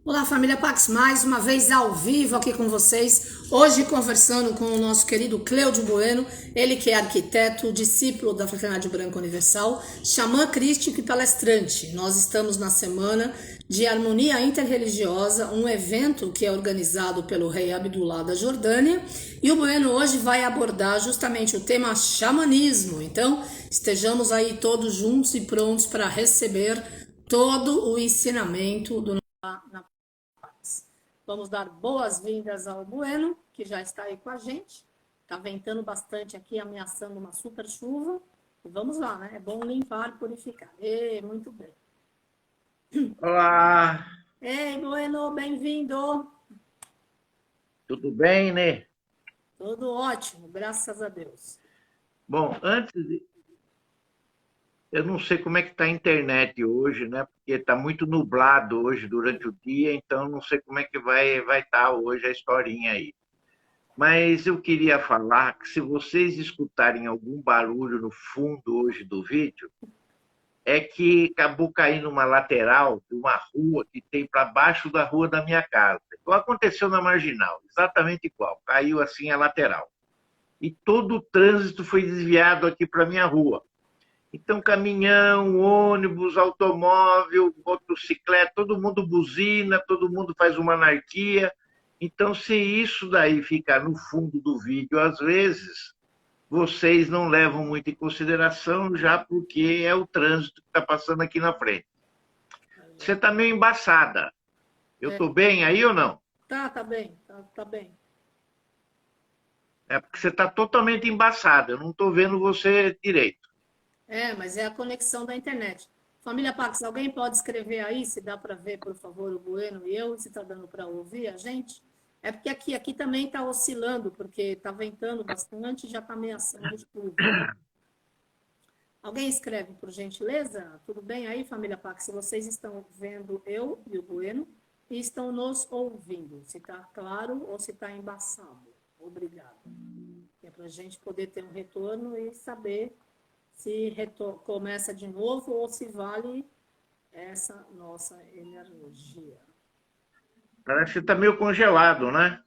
Olá, família Pax, mais uma vez ao vivo aqui com vocês. Hoje conversando com o nosso querido Cleudio Bueno, ele que é arquiteto, discípulo da Fraternidade Branca Universal, xamã crístico e palestrante. Nós estamos na semana de Harmonia Interreligiosa, um evento que é organizado pelo rei Abdullah da Jordânia. E o Bueno hoje vai abordar justamente o tema xamanismo. Então, estejamos aí todos juntos e prontos para receber todo o ensinamento do na Vamos dar boas-vindas ao Bueno, que já está aí com a gente. Está ventando bastante aqui, ameaçando uma super chuva. E vamos lá, né? É bom limpar e purificar. Muito bem. Olá, Ei, Bueno, bem-vindo. tudo bem, né? Tudo ótimo, graças a Deus. Bom, eu não sei como é que está a internet hoje, né? Porque está muito nublado hoje durante o dia, então não sei como é que vai estar hoje a historinha aí. Mas eu queria falar que se vocês escutarem algum barulho no fundo hoje do vídeo, é que acabou caindo uma lateral de uma rua que tem para baixo da rua da minha casa. Então aconteceu na Marginal, exatamente igual. Caiu assim a lateral. E todo o trânsito foi desviado aqui para a minha rua. Então, caminhão, ônibus, automóvel, motocicleta, todo mundo buzina, todo mundo faz uma anarquia. Então, se isso daí ficar no fundo do vídeo, às vezes, vocês não levam muito em consideração, já porque é o trânsito que está passando aqui na frente. Você está meio embaçada. Eu estou bem aí ou não? Tá bem, tá bem. É porque você está totalmente embaçada. Eu não estou vendo você direito. Mas é a conexão da internet. Família Pax, alguém pode escrever aí, se dá para ver, por favor, o Bueno e eu, se está dando para ouvir a gente? É porque aqui também está oscilando, porque está ventando bastante e já está ameaçando chuva. Alguém escreve, por gentileza? Tudo bem aí, família Pax? Se vocês estão vendo eu e o Bueno e estão nos ouvindo, se está claro ou se está embaçado. Obrigada. É para a gente poder ter um retorno e saber se começa de novo ou se vale essa nossa energia. Parece que está meio congelado, né?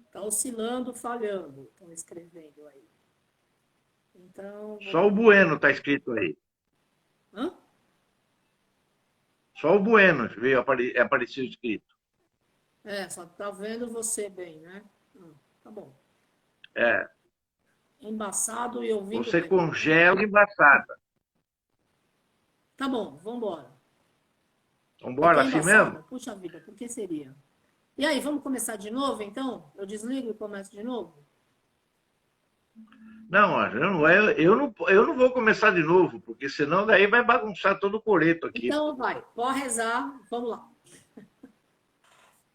Está oscilando, falhando, estão escrevendo aí. Então, Só o Bueno está escrito aí. Hã? Só o Bueno veio apareceu escrito. Só está vendo você bem, né? Tá bom. É. Embaçado e ouvindo Você bem. congela embaçada. Tá bom, vamos embora. Vamos Eu tô embora assim mesmo? embaçada? Puxa vida, por que seria? E aí, vamos começar de novo, então? Eu desligo e começo de novo? Não, eu não vou começar de novo, porque senão daí vai bagunçar todo o coreto aqui. Então, vai. Pode rezar. Vamos lá.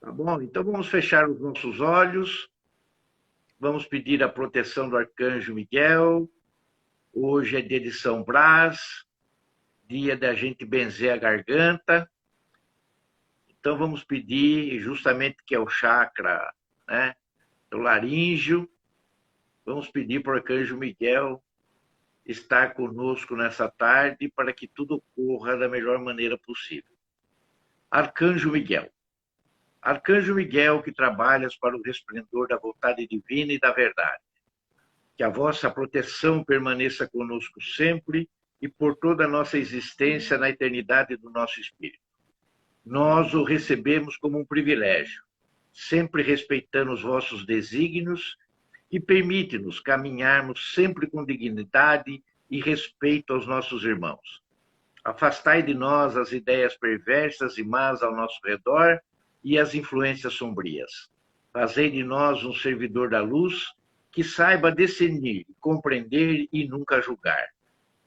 Tá bom? Então vamos fechar os nossos olhos. Vamos pedir a proteção do Arcanjo Miguel. Hoje é dia de São Brás, dia da gente benzer a garganta. Então vamos pedir, justamente que é o chakra, né, do laríngeo, vamos pedir para o Arcanjo Miguel estar conosco nessa tarde para que tudo ocorra da melhor maneira possível. Arcanjo Miguel. Arcanjo Miguel, que trabalhas para o resplendor da vontade divina e da verdade. Que a vossa proteção permaneça conosco sempre e por toda a nossa existência na eternidade do nosso espírito. Nós o recebemos como um privilégio, sempre respeitando os vossos desígnios e permite-nos caminharmos sempre com dignidade e respeito aos nossos irmãos. Afastai de nós as ideias perversas e más ao nosso redor e as influências sombrias. Fazei de nós um servidor da luz que saiba discernir, compreender e nunca julgar.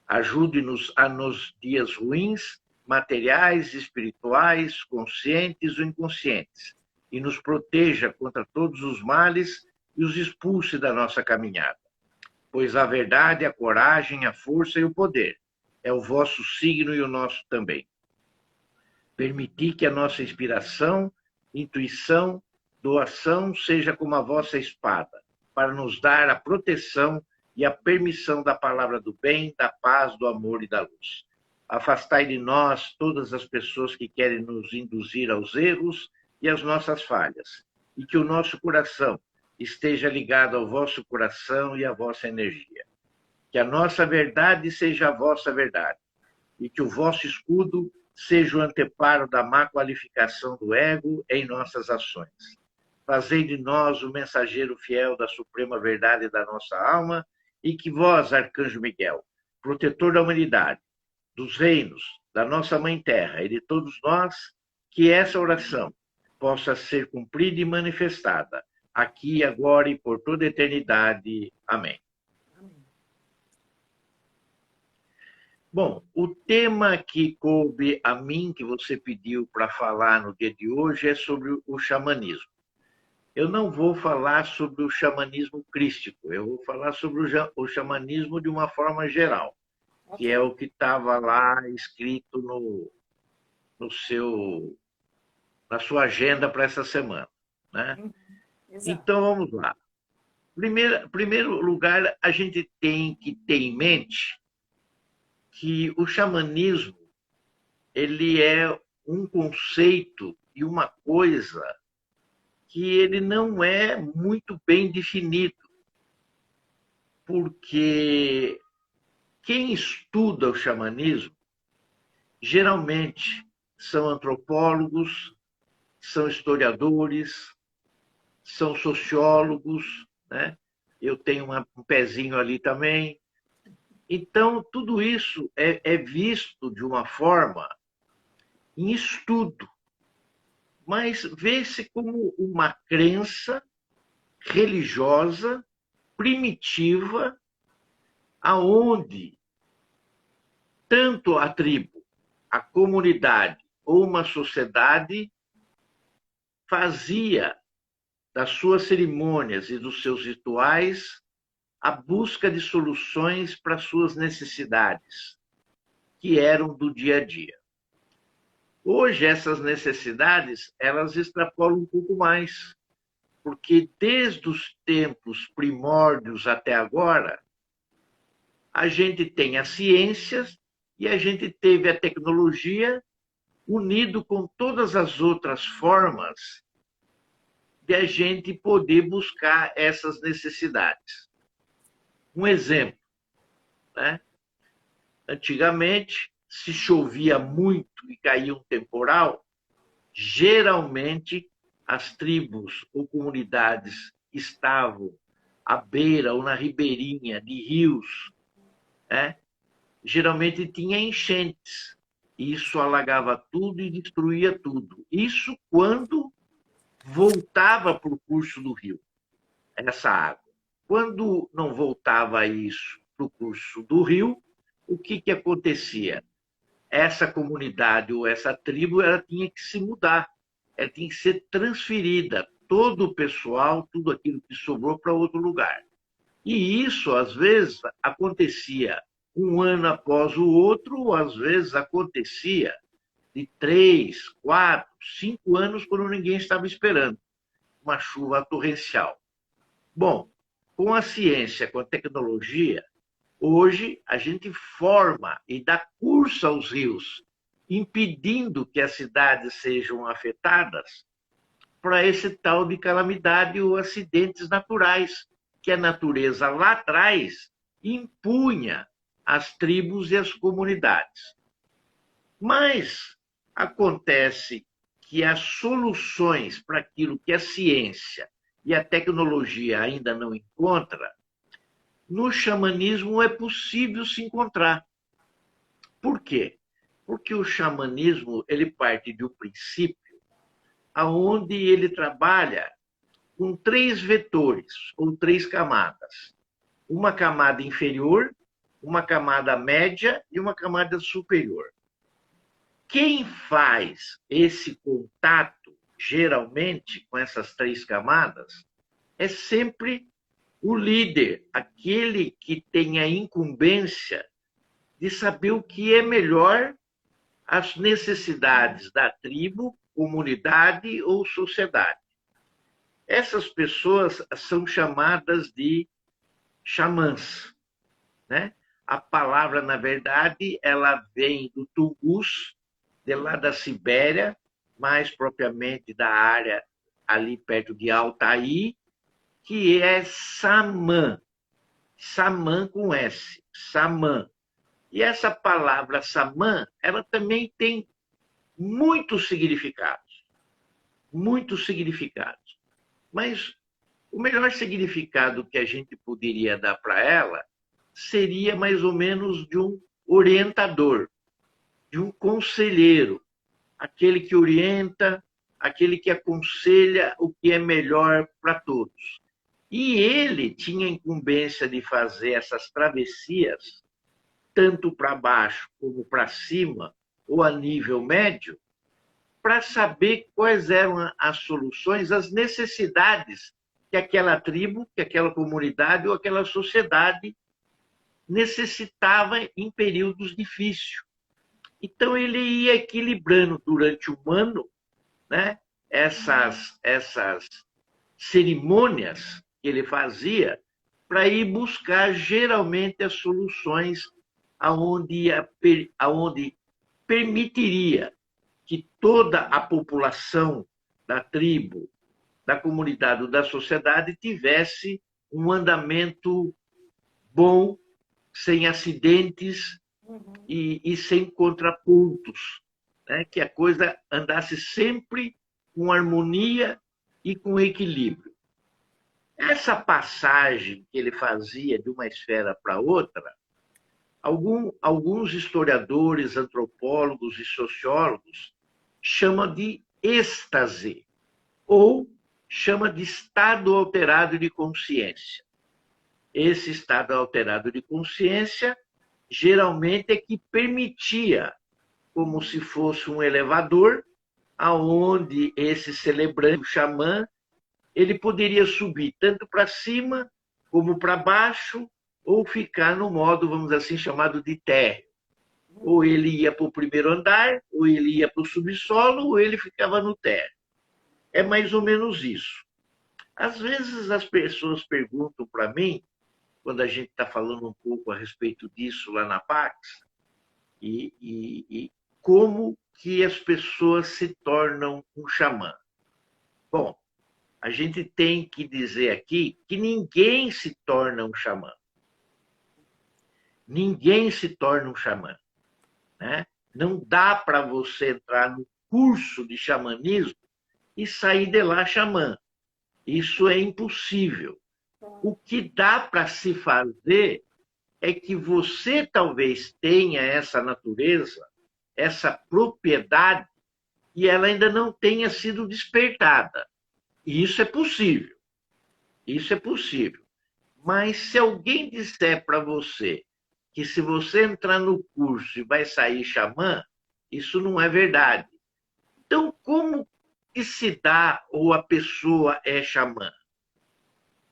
Ajude-nos nos dias ruins, materiais, espirituais, conscientes ou inconscientes, e nos proteja contra todos os males e os expulse da nossa caminhada. Pois a verdade, a coragem, a força e o poder é o vosso signo e o nosso também. Permiti que a nossa inspiração, intuição, doação seja como a vossa espada, para nos dar a proteção e a permissão da palavra do bem, da paz, do amor e da luz. Afastai de nós todas as pessoas que querem nos induzir aos erros e às nossas falhas, e que o nosso coração esteja ligado ao vosso coração e à vossa energia. Que a nossa verdade seja a vossa verdade, e que o vosso escudo seja o anteparo da má qualificação do ego em nossas ações. Fazei de nós o mensageiro fiel da suprema verdade da nossa alma, e que vós, Arcanjo Miguel, protetor da humanidade, dos reinos, da nossa Mãe Terra e de todos nós, que essa oração possa ser cumprida e manifestada, aqui, agora e por toda a eternidade. Amém. Bom, o tema que coube a mim, que você pediu para falar no dia de hoje, é sobre o xamanismo. Eu não vou falar sobre o xamanismo crístico, eu vou falar sobre o xamanismo de uma forma geral, que é o que estava lá escrito na sua agenda para essa semana, né? Então, vamos lá. Primeiro lugar, a gente tem que ter em mente que o xamanismo ele é um conceito e uma coisa que ele não é muito bem definido, porque quem estuda o xamanismo geralmente são antropólogos, são historiadores, são sociólogos, né? Eu tenho um pezinho ali também. Então, tudo isso é visto de uma forma em estudo, mas vê-se como uma crença religiosa primitiva, aonde tanto a tribo, a comunidade ou uma sociedade fazia das suas cerimônias e dos seus rituais a busca de soluções para suas necessidades, que eram do dia a dia. Hoje, essas necessidades, elas extrapolam um pouco mais, porque desde os tempos primórdios até agora, a gente tem as ciências e a gente teve a tecnologia unido com todas as outras formas de a gente poder buscar essas necessidades. Um exemplo, né? Antigamente, se chovia muito e caía um temporal, geralmente as tribos ou comunidades estavam à beira ou na ribeirinha de rios, né? Geralmente tinha enchentes. Isso alagava tudo e destruía tudo. Isso quando voltava para o curso do rio, essa água. Quando não voltava isso para o curso do rio, o que acontecia? Essa comunidade ou essa tribo ela tinha que se mudar, ela tinha que ser transferida, todo o pessoal, tudo aquilo que sobrou para outro lugar. E isso, às vezes, acontecia um ano após o outro, ou às vezes acontecia de 3, 4, 5 anos quando ninguém estava esperando uma chuva torrencial. Bom, com a ciência, com a tecnologia, hoje a gente forma e dá curso aos rios, impedindo que as cidades sejam afetadas para esse tal de calamidade ou acidentes naturais, que a natureza lá atrás impunha às tribos e às comunidades. Mas acontece que as soluções para aquilo que a ciência e a tecnologia ainda não encontra, no xamanismo é possível se encontrar. Por quê? Porque o xamanismo ele parte de um princípio aonde ele trabalha com 3 vetores ou 3 camadas. Uma camada inferior, uma camada média e uma camada superior. Quem faz esse contato, geralmente, com essas 3 camadas, é sempre o líder, aquele que tem a incumbência de saber o que é melhor as necessidades da tribo, comunidade ou sociedade. Essas pessoas são chamadas de xamãs, né? A palavra, na verdade, ela vem do Tungus, de lá da Sibéria, mais propriamente da área ali perto de Altaí, que é Samã. Samã com S, Samã. E essa palavra Samã, ela também tem muitos significados. Muitos significados. Mas o melhor significado que a gente poderia dar para ela seria mais ou menos de um orientador, de um conselheiro, aquele que orienta, aquele que aconselha o que é melhor para todos. E ele tinha a incumbência de fazer essas travessias, tanto para baixo como para cima, ou a nível médio, para saber quais eram as soluções, as necessidades que aquela tribo, que aquela comunidade ou aquela sociedade necessitava em períodos difíceis. Então, ele ia equilibrando durante um ano, né, essas cerimônias que ele fazia para ir buscar, geralmente, as soluções aonde permitiria que toda a população da tribo, da comunidade ou da sociedade tivesse um andamento bom, sem acidentes e sem contrapontos, né? Que a coisa andasse sempre com harmonia e com equilíbrio. Essa passagem que ele fazia de uma esfera para outra, alguns historiadores, antropólogos e sociólogos chamam de êxtase, ou chama de estado alterado de consciência. Esse estado alterado de consciência geralmente é que permitia, como se fosse um elevador, aonde esse celebrante, o xamã, ele poderia subir tanto para cima como para baixo, ou ficar no modo, vamos dizer assim, chamado de térreo. Ou ele ia para o primeiro andar, ou ele ia para o subsolo, ou ele ficava no térreo. É mais ou menos isso. Às vezes as pessoas perguntam para mim, quando a gente está falando um pouco a respeito disso lá na Pax, e como que as pessoas se tornam um xamã. Bom, a gente tem que dizer aqui que ninguém se torna um xamã. Ninguém se torna um xamã, né? Não dá para você entrar no curso de xamanismo e sair de lá xamã. Isso é impossível. O que dá para se fazer é que você talvez tenha essa natureza, essa propriedade, e ela ainda não tenha sido despertada. E isso é possível. Isso é possível. Mas se alguém disser para você que se você entrar no curso e vai sair xamã, isso não é verdade. Então, como que se dá ou a pessoa é xamã?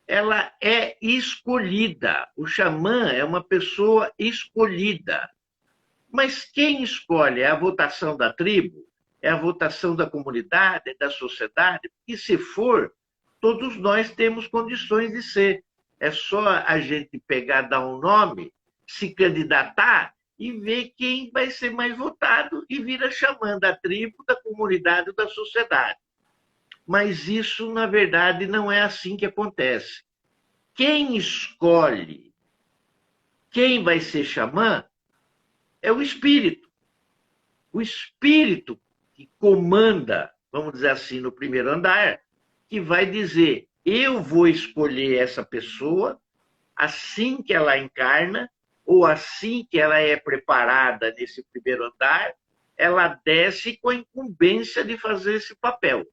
Ela é escolhida. O xamã é uma pessoa escolhida. Mas quem escolhe? É a votação da tribo? É a votação da comunidade? É da sociedade? E se for, todos nós temos condições de ser. É só a gente pegar, dar um nome, se candidatar e ver quem vai ser mais votado e vira xamã da tribo, da comunidade ou da sociedade. Mas isso, na verdade, não é assim que acontece. Quem escolhe quem vai ser xamã é o espírito. O espírito que comanda, vamos dizer assim, no primeiro andar, que vai dizer, eu vou escolher essa pessoa assim que ela encarna, ou assim que ela é preparada nesse primeiro andar, ela desce com a incumbência de fazer esse papel.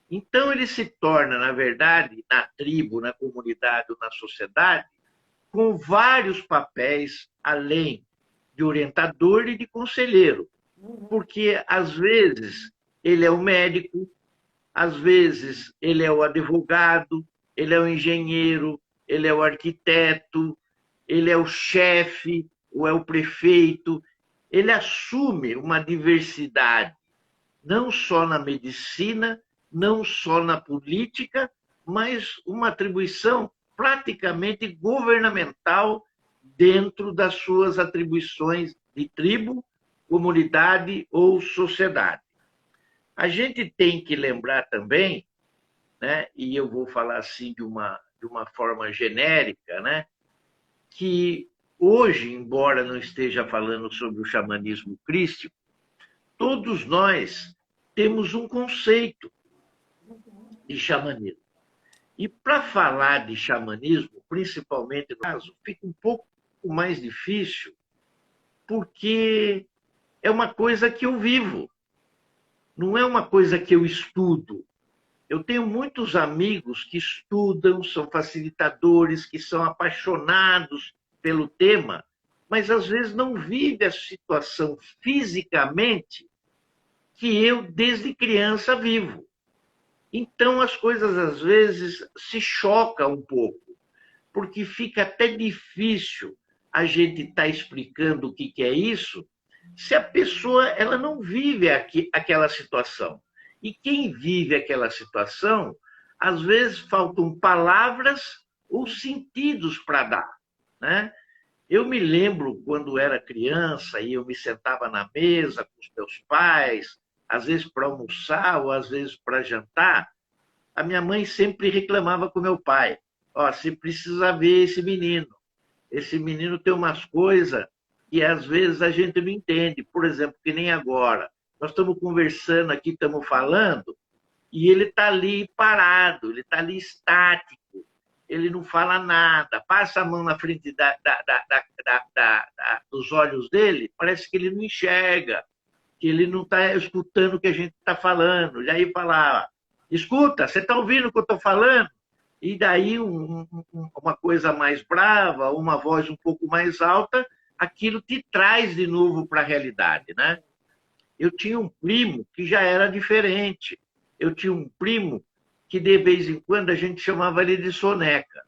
Então, ele se torna, na verdade, na tribo, na comunidade ou na sociedade, com vários papéis, além de orientador e de conselheiro. Porque, às vezes, ele é o médico, às vezes, ele é o advogado, ele é o engenheiro, ele é o arquiteto, ele é o chefe, ou é o prefeito. Ele assume uma diversidade, não só na medicina, não só na política, mas uma atribuição praticamente governamental dentro das suas atribuições de tribo, comunidade ou sociedade. A gente tem que lembrar também, né, e eu vou falar assim de uma forma genérica, né, que hoje, embora não esteja falando sobre o xamanismo crístico, todos nós temos um conceito de xamanismo. E para falar de xamanismo, principalmente no caso, fica um pouco mais difícil, porque é uma coisa que eu vivo, não é uma coisa que eu estudo. Eu tenho muitos amigos que estudam, são facilitadores, que são apaixonados pelo tema, mas às vezes não vivem a situação fisicamente que eu, desde criança, vivo. Então, as coisas, às vezes, se chocam um pouco, porque fica até difícil a gente estar explicando o que é isso, se a pessoa ela não vive aquela situação. E quem vive aquela situação, às vezes faltam palavras ou sentidos para dar, né? Eu me lembro quando era criança e eu me sentava na mesa com os meus pais, às vezes para almoçar ou às vezes para jantar, a minha mãe sempre reclamava com meu pai: ó, você precisa ver esse menino. Esse menino tem umas coisas que às vezes a gente não entende. Por exemplo, que nem agora. Nós estamos conversando aqui, estamos falando, e ele está ali parado, ele está ali estático, ele não fala nada, passa a mão na frente dos olhos dele, parece que ele não enxerga, que ele não está escutando o que a gente está falando. E aí fala: escuta, você está ouvindo o que eu estou falando? E daí uma coisa mais brava, uma voz um pouco mais alta, aquilo te traz de novo para a realidade, né? Eu tinha um primo que já era diferente. Eu tinha um primo que, de vez em quando, a gente chamava ele de soneca.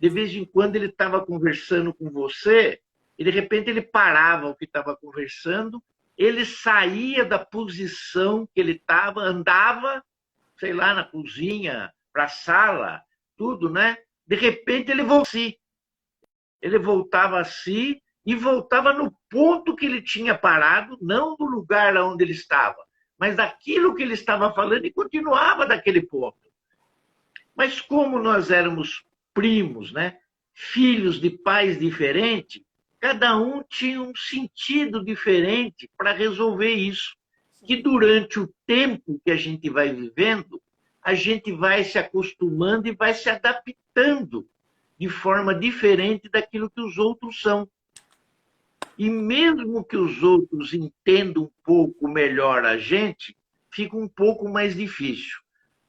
De vez em quando, ele estava conversando com você e, de repente, ele parava o que estava conversando, ele saía da posição que ele estava, andava, sei lá, na cozinha, para a sala, tudo, né? De repente, ele voltava a si. Ele voltava a si e voltava no ponto que ele tinha parado, não no lugar onde ele estava, mas daquilo que ele estava falando, e continuava daquele ponto. Mas como nós éramos primos, né? Filhos de pais diferentes, cada um tinha um sentido diferente para resolver isso. Que durante o tempo que a gente vai vivendo, a gente vai se acostumando e vai se adaptando de forma diferente daquilo que os outros são. E mesmo que os outros entendam um pouco melhor a gente, fica um pouco mais difícil.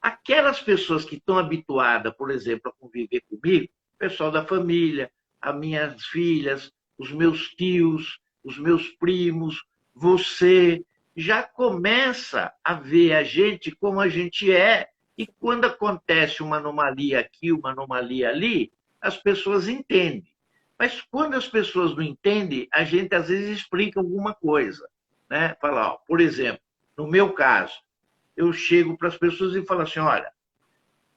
Aquelas pessoas que estão habituadas, por exemplo, a conviver comigo, o pessoal da família, as minhas filhas, os meus tios, os meus primos, você, já começa a ver a gente como a gente é. E quando acontece uma anomalia aqui, uma anomalia ali, as pessoas entendem. Mas quando as pessoas não entendem, a gente às vezes explica alguma coisa, né? Fala, ó, por exemplo, no meu caso, eu chego para as pessoas e falo assim: olha,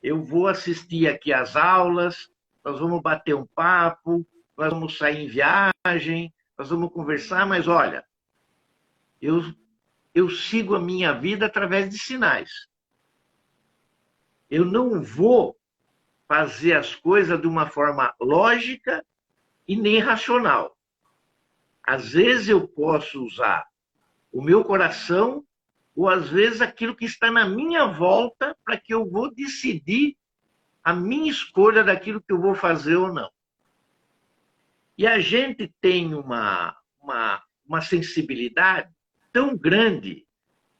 eu vou assistir aqui às aulas, nós vamos bater um papo, nós vamos sair em viagem, nós vamos conversar, mas olha, eu sigo a minha vida através de sinais. Eu não vou fazer as coisas de uma forma lógica e nem racional. Às vezes eu posso usar o meu coração ou às vezes aquilo que está na minha volta para que eu vou decidir a minha escolha daquilo que eu vou fazer ou não. E a gente tem uma sensibilidade tão grande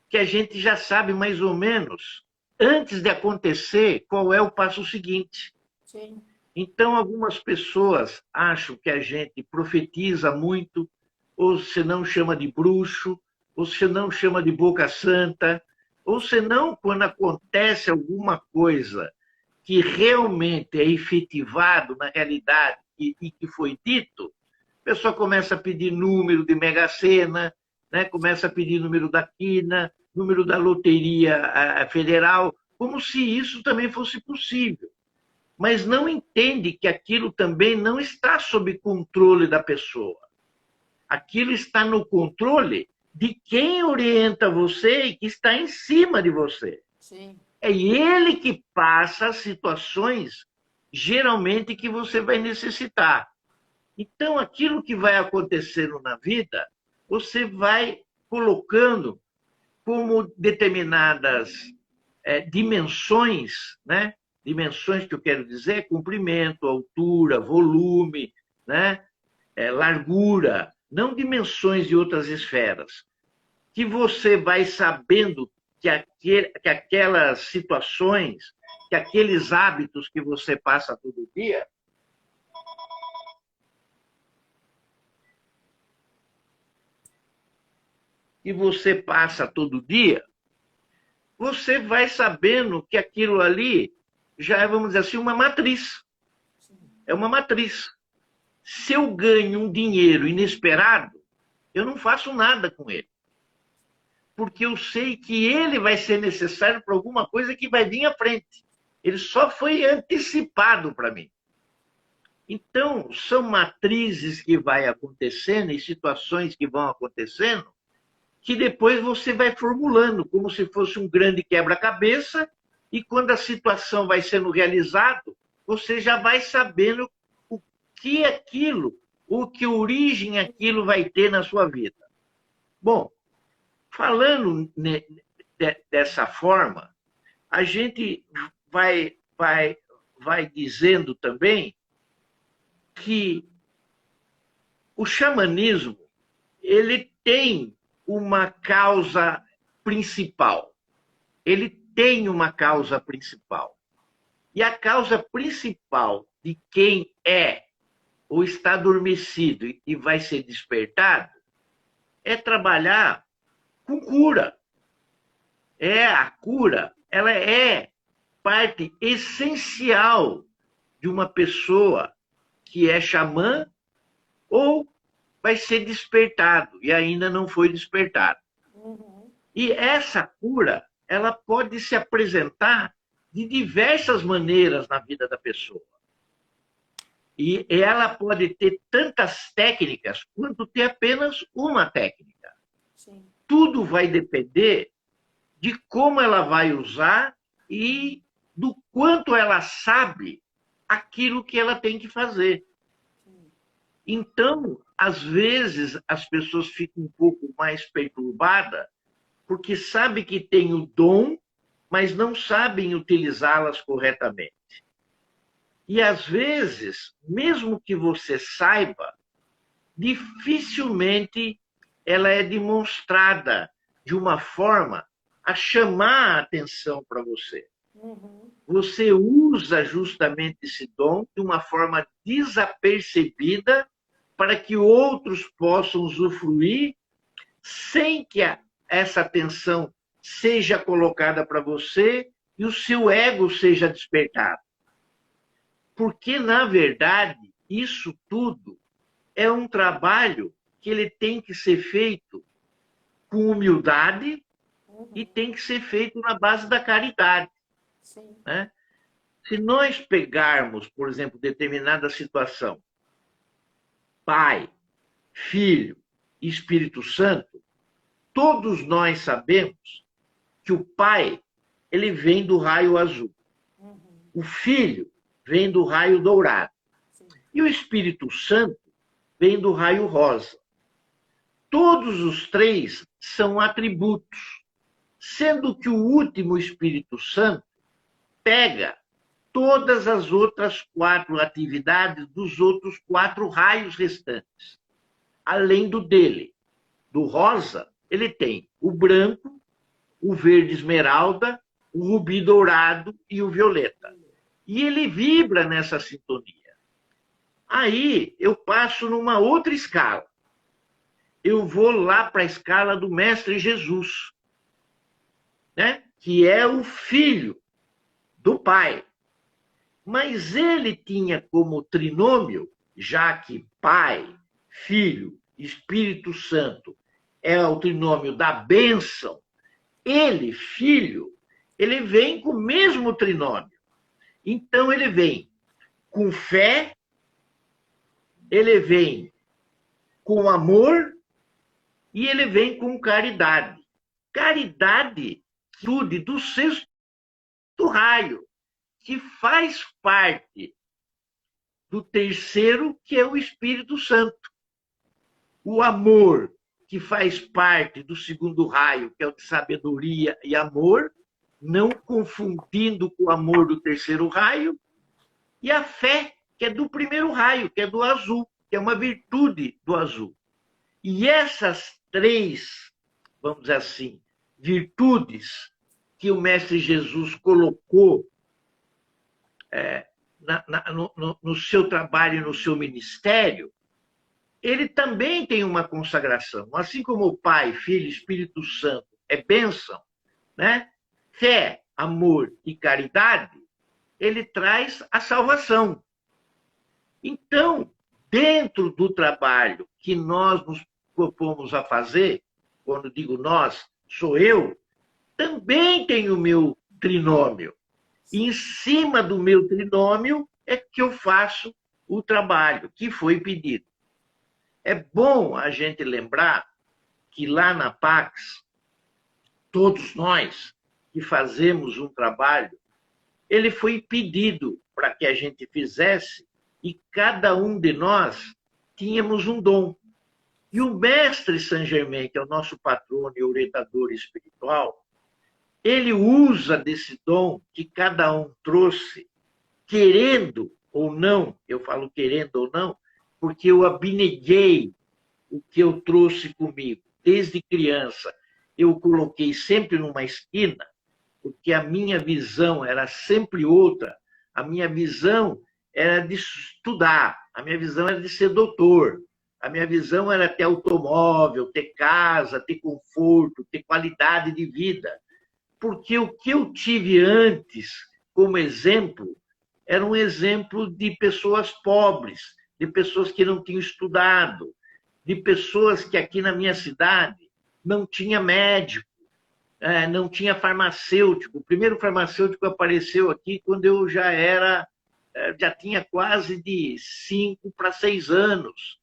que a gente já sabe mais ou menos, antes de acontecer, qual é o passo seguinte. Sim. Então, algumas pessoas acham que a gente profetiza muito, ou se não chama de bruxo, ou se não chama de boca santa, ou se não, quando acontece alguma coisa que realmente é efetivado na realidade e que foi dito, a pessoa começa a pedir número de Mega Sena, né? Começa a pedir número da quina, número da loteria federal, como se isso também fosse possível. mas não entende que aquilo também não está sob controle da pessoa. Aquilo está no controle de quem orienta você e que está em cima de você. Sim. É ele que passa as situações, geralmente, que você vai necessitar. Então, aquilo que vai acontecendo na vida, você vai colocando como determinadas dimensões, né? Dimensões que eu quero dizer, comprimento, altura, volume, né? Largura, não dimensões de outras esferas, que você vai sabendo que aquelas situações, que aqueles hábitos que você passa todo dia, você vai sabendo que aquilo ali já é, vamos dizer assim, uma matriz. É uma matriz. Se eu ganho um dinheiro inesperado, eu não faço nada com ele. Porque eu sei que ele vai ser necessário para alguma coisa que vai vir à frente. Ele só foi antecipado para mim. Então, são matrizes que vai acontecendo e situações que vão acontecendo que depois você vai formulando como se fosse um grande quebra-cabeça e quando a situação vai sendo realizada, você já vai sabendo o que aquilo, ou que origem aquilo vai ter na sua vida. Bom, falando dessa forma, a gente vai dizendo também que o xamanismo, ele tem uma causa principal. Ele tem uma causa principal. E a causa principal de quem é ou está adormecido e vai ser despertado é trabalhar com cura. A cura, ela é parte essencial de uma pessoa que é xamã ou vai ser despertado e ainda não foi despertado. Uhum. E essa cura, ela pode se apresentar de diversas maneiras na vida da pessoa. E ela pode ter tantas técnicas quanto ter apenas uma técnica. Sim. Tudo vai depender de como ela vai usar e do quanto ela sabe aquilo que ela tem que fazer. Então, às vezes, as pessoas ficam um pouco mais perturbadas porque sabem que têm o dom, mas não sabem utilizá-las corretamente. E, às vezes, mesmo que você saiba, dificilmente ela é demonstrada de uma forma a chamar a atenção para você. Uhum. Você usa justamente esse dom de uma forma desapercebida para que outros possam usufruir sem que essa atenção seja colocada para você e o seu ego seja despertado. Porque, na verdade, isso tudo é um trabalho que ele tem que ser feito com humildade e tem que ser feito na base da caridade. Sim. Né? Se nós pegarmos, por exemplo, determinada situação, Pai, Filho e Espírito Santo, todos nós sabemos que o Pai, ele vem do raio azul. Uhum. O Filho vem do raio dourado. Sim. E o Espírito Santo vem do raio rosa. Todos os três são atributos, sendo que o último Espírito Santo pega todas as outras 4 atividades dos outros 4 raios restantes. Além do dele, do rosa, ele tem o branco, o verde esmeralda, o rubi dourado e o violeta. E ele vibra nessa sintonia. Aí eu passo numa outra escala. Eu vou lá para a escala do Mestre Jesus, né? Que é o filho do Pai. Mas ele tinha como trinômio, já que Pai, Filho, Espírito Santo é o trinômio da bênção, ele, Filho, ele vem com o mesmo trinômio. Então ele vem com fé, ele vem com amor e ele vem com caridade. Caridade, tudo do sexto raio, que faz parte do terceiro, que é o Espírito Santo. O amor, que faz parte do segundo raio, que é o de sabedoria e amor, não confundindo com o amor do terceiro raio, e a fé, que é do primeiro raio, que é do azul, que é uma virtude do azul. E essas três, vamos dizer assim, virtudes que o Mestre Jesus colocou no seu trabalho, no seu ministério, ele também tem uma consagração. Assim como o Pai, Filho e Espírito Santo é bênção, né? Fé, amor e caridade, ele traz a salvação. Então, dentro do trabalho que nós nos propomos a fazer, quando digo nós, sou eu, também tenho o meu trinômio. E em cima do meu trinômio é que eu faço o trabalho que foi pedido. É bom a gente lembrar que lá na Pax, todos nós que fazemos um trabalho, ele foi pedido para que a gente fizesse e cada um de nós tínhamos um dom. E o mestre Saint Germain, que é o nosso patrono e orientador espiritual, ele usa desse dom que cada um trouxe, querendo ou não, eu falo querendo ou não, porque eu abneguei o que eu trouxe comigo. Desde criança, eu coloquei sempre numa esquina, porque a minha visão era sempre outra. A minha visão era de estudar, a minha visão era de ser doutor, a minha visão era ter automóvel, ter casa, ter conforto, ter qualidade de vida. Porque o que eu tive antes, como exemplo, era um exemplo de pessoas pobres, de pessoas que não tinham estudado, de pessoas que aqui na minha cidade não tinha médico, não tinha farmacêutico. O primeiro farmacêutico apareceu aqui quando eu já tinha quase de 5 para 6 anos.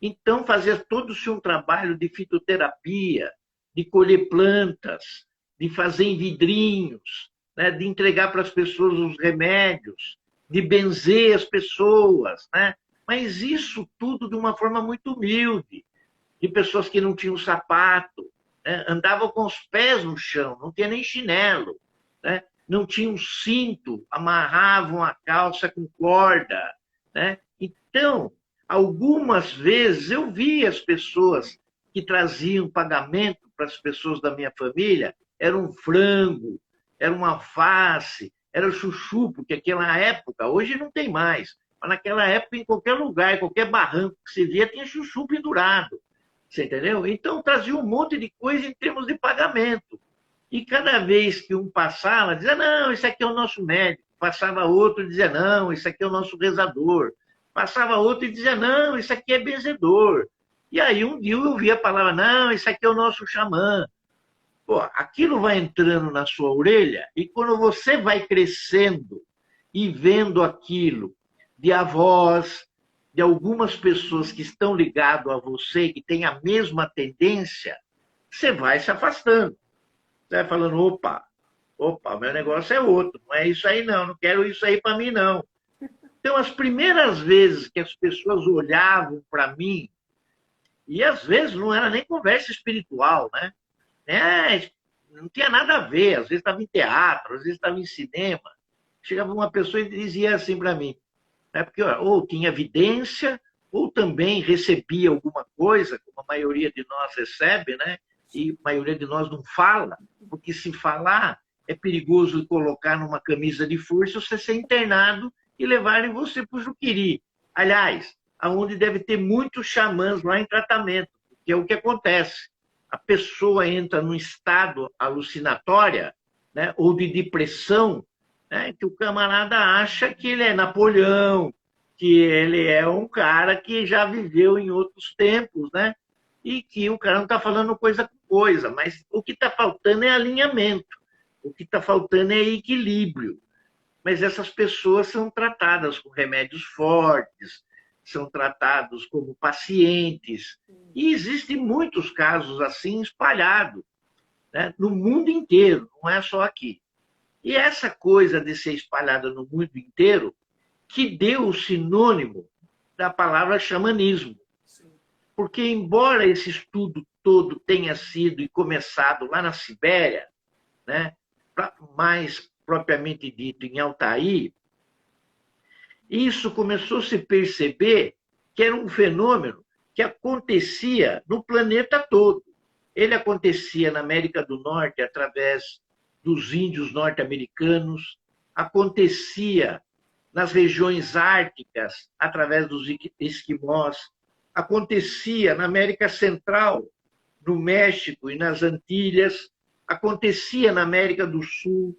Então, fazia todo-se um trabalho de fitoterapia, de colher plantas, de fazer em vidrinhos, né, de entregar para as pessoas os remédios, de benzer as pessoas, né? Mas isso tudo de uma forma muito humilde, de pessoas que não tinham sapato, né? Andavam com os pés no chão, não tinha nem chinelo, né? Não tinham cinto, amarravam a calça com corda, né? Então, algumas vezes eu vi as pessoas que traziam pagamento para as pessoas da minha família, era um frango, era uma alface, era chuchu, porque naquela época, hoje não tem mais, mas naquela época, em qualquer lugar, em qualquer barranco que se via, tinha chuchu pendurado. Você entendeu? Então, trazia um monte de coisa em termos de pagamento. E cada vez que um passava, dizia, não, esse aqui é o nosso médico. Passava outro e dizia, não, esse aqui é o nosso rezador. Passava outro e dizia, não, esse aqui é benzedor. E aí um dia eu ouvi a palavra, não, esse aqui é o nosso xamã. Pô, aquilo vai entrando na sua orelha e quando você vai crescendo e vendo aquilo de avós, de algumas pessoas que estão ligadas a você, que têm a mesma tendência, você vai se afastando. Você vai falando, opa, meu negócio é outro, não é isso aí não quero isso aí para mim não. Então, as primeiras vezes que as pessoas olhavam para mim, e às vezes não era nem conversa espiritual, né? Não tinha nada a ver, às vezes estava em teatro, às vezes estava em cinema. Chegava uma pessoa e dizia assim para mim, né? Porque ou tinha evidência, ou também recebia alguma coisa, como a maioria de nós recebe, né? E a maioria de nós não fala, porque se falar é perigoso colocar numa camisa de força, você ser internado e levarem você para o Juqueri. Aliás, aonde deve ter muitos xamãs lá em tratamento, que é o que acontece. A pessoa entra num estado alucinatório, né, ou de depressão, né, que o camarada acha que ele é Napoleão, que ele é um cara que já viveu em outros tempos, né, e que o cara não está falando coisa com coisa, mas o que está faltando é alinhamento, o que está faltando é equilíbrio. mas essas pessoas são tratadas com remédios fortes, são tratados como pacientes, e existem muitos casos assim espalhados, né, no mundo inteiro, não é só aqui. E essa coisa de ser espalhada no mundo inteiro que deu o sinônimo da palavra xamanismo. Porque, embora esse estudo todo tenha sido e começado lá na Sibéria, né, mais propriamente dito em Altair, isso começou a se perceber que era um fenômeno que acontecia no planeta todo. Ele acontecia na América do Norte através dos índios norte-americanos, acontecia nas regiões árticas através dos esquimós, acontecia na América Central, no México e nas Antilhas, acontecia na América do Sul,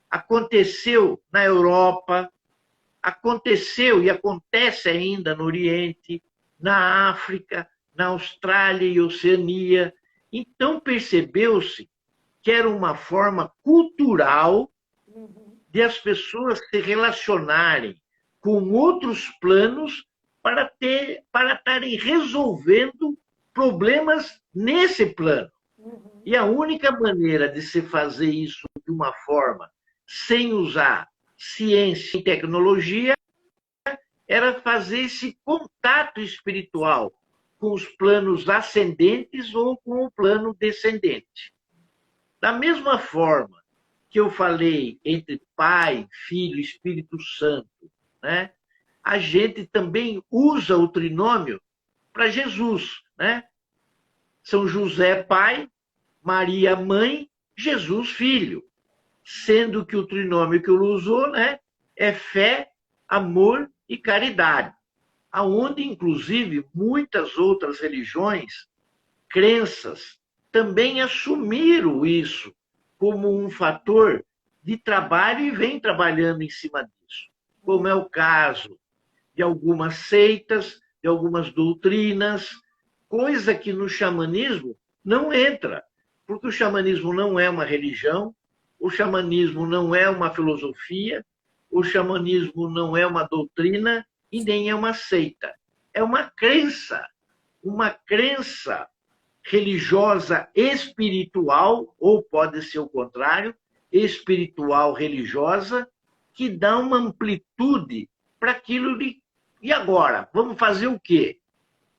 aconteceu na Europa, aconteceu e acontece ainda no Oriente, na África, na Austrália e Oceania. Então percebeu-se que era uma forma cultural de as pessoas se relacionarem com outros planos para estarem resolvendo problemas nesse plano. E a única maneira de se fazer isso de uma forma sem usar ciência e tecnologia era fazer esse contato espiritual com os planos ascendentes ou com o plano descendente. Da mesma forma que eu falei entre Pai, Filho e Espírito Santo, né? A gente também usa o trinômio para Jesus, né? São José pai, Maria mãe, Jesus filho, sendo que o trinômio que ele usou, né, é fé, amor e caridade, aonde inclusive muitas outras religiões, crenças, também assumiram isso como um fator de trabalho e vem trabalhando em cima disso, como é o caso de algumas seitas, de algumas doutrinas, coisa que no xamanismo não entra, porque o xamanismo não é uma religião, o xamanismo não é uma filosofia, o xamanismo não é uma doutrina e nem é uma seita. É uma crença religiosa espiritual, ou pode ser o contrário, espiritual religiosa, que dá uma amplitude para aquilo de... E agora? Vamos fazer o quê?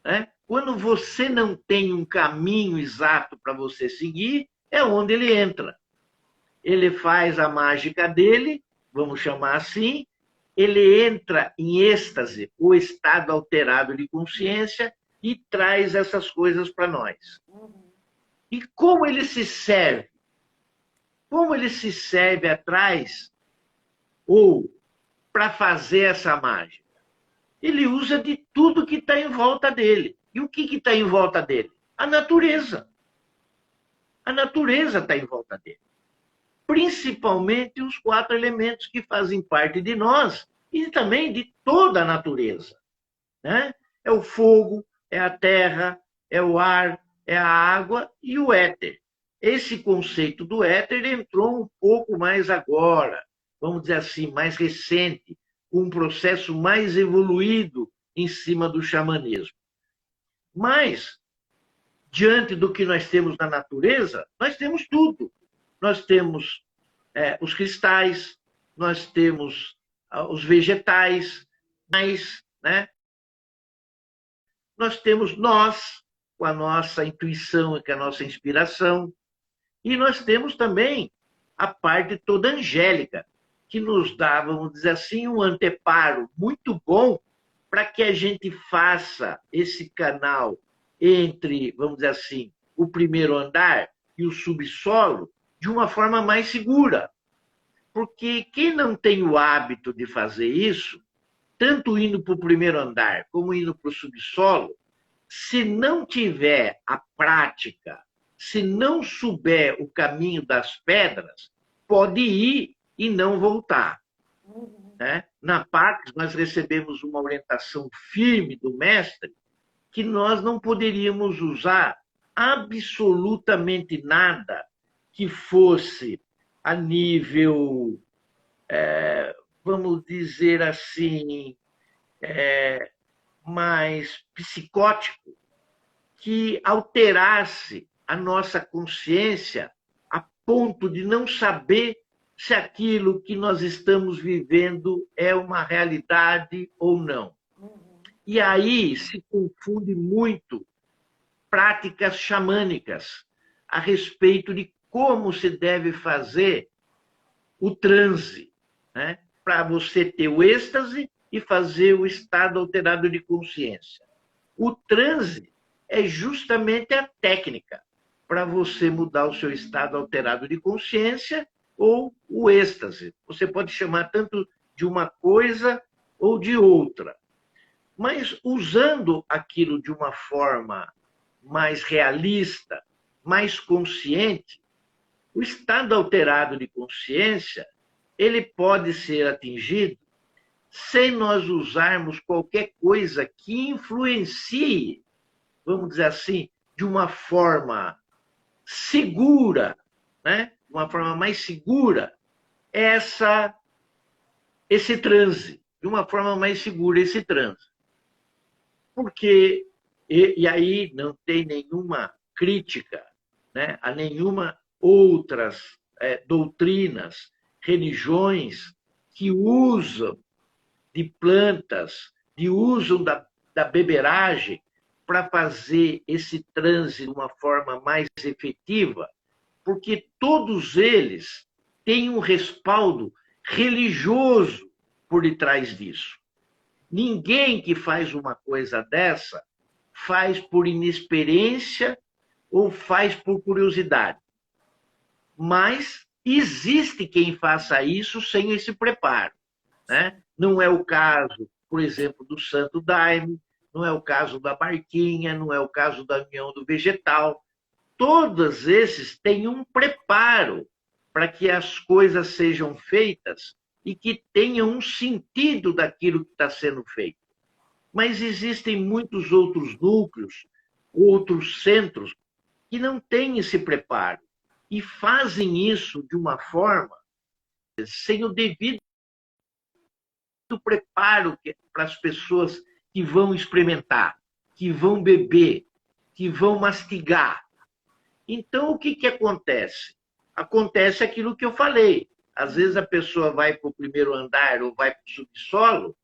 Né? Quando você não tem um caminho exato para você seguir, é onde ele entra. Ele faz a mágica dele, vamos chamar assim, ele entra em êxtase, o estado alterado de consciência, e traz essas coisas para nós. E como ele se serve? Como ele se serve atrás ou para fazer essa mágica? Ele usa de tudo que está em volta dele. E o que está em volta dele? A natureza. A natureza está em volta dele. Principalmente os 4 elementos que fazem parte de nós e também de toda a natureza. Né? É o fogo, é a terra, é o ar, é a água e o éter. Esse conceito do éter entrou um pouco mais agora, vamos dizer assim, mais recente, com um processo mais evoluído em cima do xamanismo. Mas, diante do que nós temos na natureza, nós temos tudo. Nós temos os cristais, nós temos os vegetais, né? Nós temos nós, com a nossa intuição e com a nossa inspiração, e nós temos também a parte toda angélica, que nos dá, vamos dizer assim, um anteparo muito bom para que a gente faça esse canal entre, vamos dizer assim, o primeiro andar e o subsolo de uma forma mais segura. Porque quem não tem o hábito de fazer isso, tanto indo para o primeiro andar como indo para o subsolo, se não tiver a prática, se não souber o caminho das pedras, pode ir e não voltar. Né? Na Pax, nós recebemos uma orientação firme do mestre que nós não poderíamos usar absolutamente nada que fosse a nível vamos dizer assim, mais psicótico, que alterasse a nossa consciência a ponto de não saber se aquilo que nós estamos vivendo é uma realidade ou não. E aí se confunde muito práticas xamânicas a respeito de como se deve fazer o transe, né? Para você ter o êxtase e fazer o estado alterado de consciência. O transe é justamente a técnica para você mudar o seu estado alterado de consciência ou o êxtase. Você pode chamar tanto de uma coisa ou de outra. Mas usando aquilo de uma forma mais realista, mais consciente, o estado alterado de consciência, ele pode ser atingido sem nós usarmos qualquer coisa que influencie, vamos dizer assim, de uma forma segura, né? Uma forma mais segura, esse transe, de uma forma mais segura esse transe. Porque, e aí não tem nenhuma crítica, né, a nenhuma outras doutrinas, religiões que usam de plantas, que usam da beberagem para fazer esse transe de uma forma mais efetiva, porque todos eles têm um respaldo religioso por detrás disso. Ninguém que faz uma coisa dessa faz por inexperiência ou faz por curiosidade. Mas existe quem faça isso sem esse preparo, né? Não é o caso, por exemplo, do Santo Daime, não é o caso da Barquinha, não é o caso da União do Vegetal. Todos esses têm um preparo para que as coisas sejam feitas e que tenham um sentido daquilo que está sendo feito. Mas existem muitos outros núcleos, outros centros, que não têm esse preparo e fazem isso de uma forma sem o devido preparo para as pessoas que vão experimentar, que vão beber, que vão mastigar. Então, o que acontece? Acontece aquilo que eu falei. Às vezes a pessoa vai para o primeiro andar ou vai para o subsolo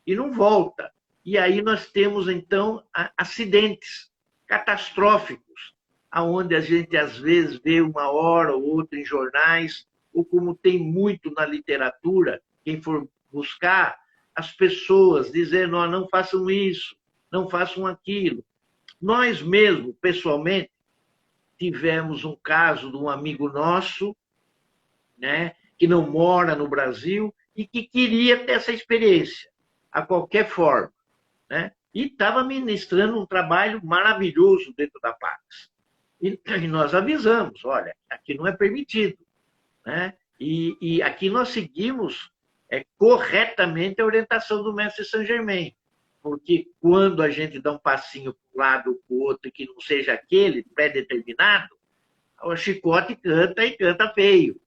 e não volta. E aí nós temos, então, acidentes catastróficos, onde a gente, às vezes, vê uma hora ou outra em jornais, ou como tem muito na literatura, quem for buscar, as pessoas dizendo, oh, não façam isso, não façam aquilo. Nós mesmo, pessoalmente, tivemos um caso de um amigo nosso, né, que não mora no Brasil e que queria ter essa experiência, a qualquer forma, né? E estava ministrando um trabalho maravilhoso dentro da Pax. E nós avisamos, olha, aqui não é permitido, né? E aqui nós seguimos corretamente a orientação do mestre Saint Germain, porque quando a gente dá um passinho para um lado ou para o outro que não seja aquele pré-determinado, o chicote canta e canta feio.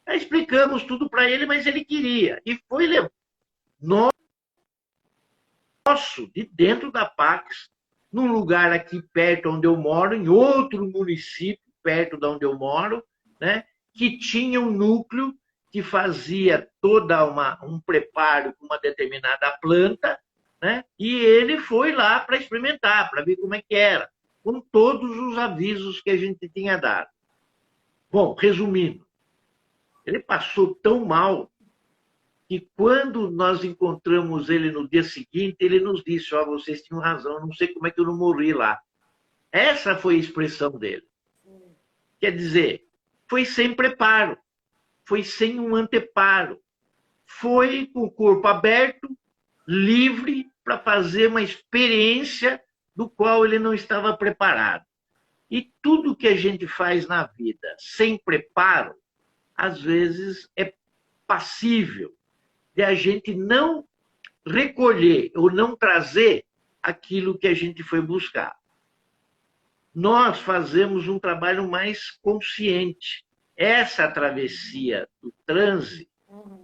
Aí explicamos tudo para ele, mas ele queria. E foi nosso, de dentro da Pax, num lugar aqui perto onde eu moro, em outro município perto de onde eu moro, né, que tinha um núcleo que fazia toda um preparo com uma determinada planta, né, e ele foi lá para experimentar, para ver como é que era, com todos os avisos que a gente tinha dado. Bom, resumindo, ele passou tão mal que quando nós encontramos ele no dia seguinte, ele nos disse, ó, vocês tinham razão, não sei como é que eu não morri lá. Essa foi a expressão dele. Quer dizer, foi sem preparo, foi sem um anteparo, foi com o corpo aberto, livre, para fazer uma experiência do qual ele não estava preparado. E tudo que a gente faz na vida sem preparo, às vezes é passível de a gente não recolher ou não trazer aquilo que a gente foi buscar. Nós fazemos um trabalho mais consciente. Essa travessia do transe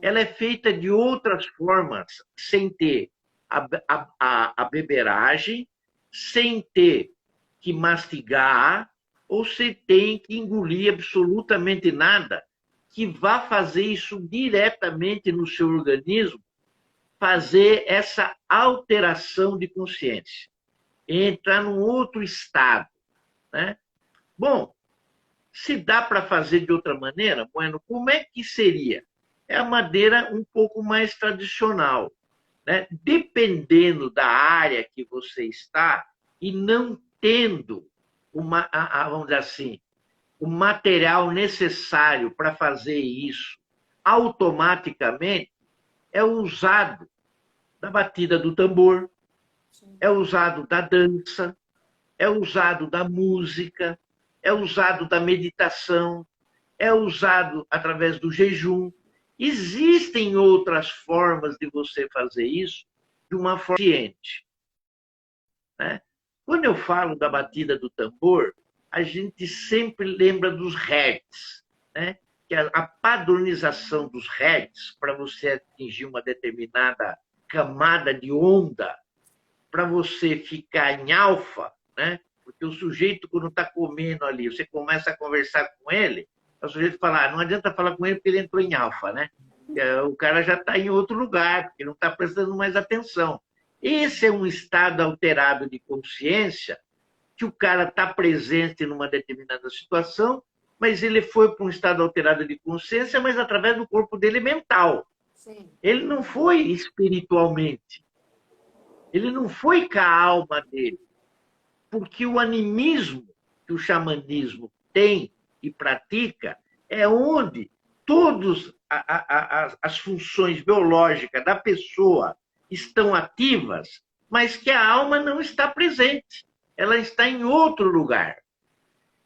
ela é feita de outras formas, sem ter a beberagem, sem ter que mastigar, ou sem ter que engolir absolutamente nada, que vá fazer isso diretamente no seu organismo, fazer essa alteração de consciência, entrar num outro estado, né? Bom, se dá para fazer de outra maneira, bueno, como é que seria? É a maneira um pouco mais tradicional, né? Dependendo da área que você está e não tendo vamos dizer assim, o material necessário para fazer isso automaticamente, é usado da batida do tambor, é usado da dança, é usado da música, é usado da meditação, é usado através do jejum. Existem outras formas de você fazer isso de uma forma consciente, né? Quando eu falo da batida do tambor, a gente sempre lembra dos hertz, né? Que a padronização dos hertz, para você atingir uma determinada camada de onda, para você ficar em alfa, né? Porque o sujeito, quando está comendo ali, você começa a conversar com ele, o sujeito fala, não adianta falar com ele porque ele entrou em alfa, né? O cara já está em outro lugar, porque não está prestando mais atenção. Esse é um estado alterado de consciência, que o cara está presente numa determinada situação, mas ele foi para um estado alterado de consciência, mas através do corpo dele mental. Sim. Ele não foi espiritualmente. Ele não foi com a alma dele. Porque o animismo que o xamanismo tem e pratica é onde todas as funções biológicas da pessoa estão ativas, mas que a alma não está presente. Ela está em outro lugar.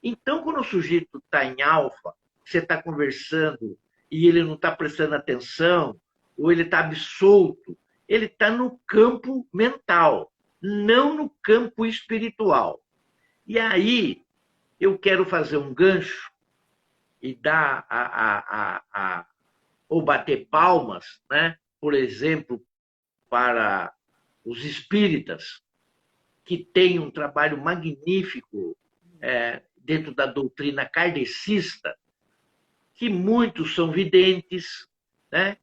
Então, quando o sujeito está em alfa, você está conversando e ele não está prestando atenção, ou ele está absorto, ele está no campo mental, não no campo espiritual. E aí, eu quero fazer um gancho e dar ou bater palmas, né? Por exemplo, para os espíritas, que têm um trabalho magnífico dentro da doutrina kardecista, que muitos são videntes, né?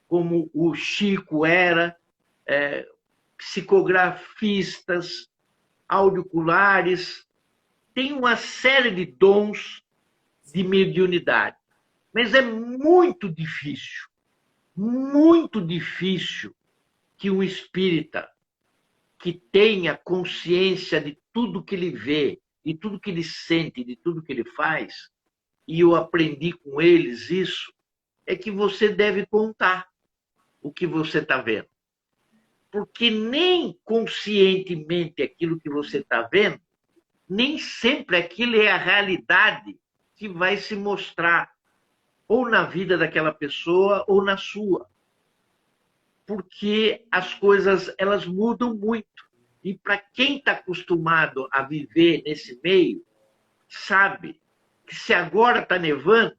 Como o Chico era, psicografistas, auriculares, tem uma série de dons de mediunidade. Mas é muito difícil que um espírita que tenha consciência de tudo que ele vê, de tudo que ele sente, de tudo que ele faz, e eu aprendi com eles isso, é que você deve contar o que você está vendo. Porque nem conscientemente aquilo que você está vendo, nem sempre aquilo é a realidade que vai se mostrar ou na vida daquela pessoa ou na sua. Porque as coisas elas mudam muito. E para quem está acostumado a viver nesse meio, sabe que se agora está nevando,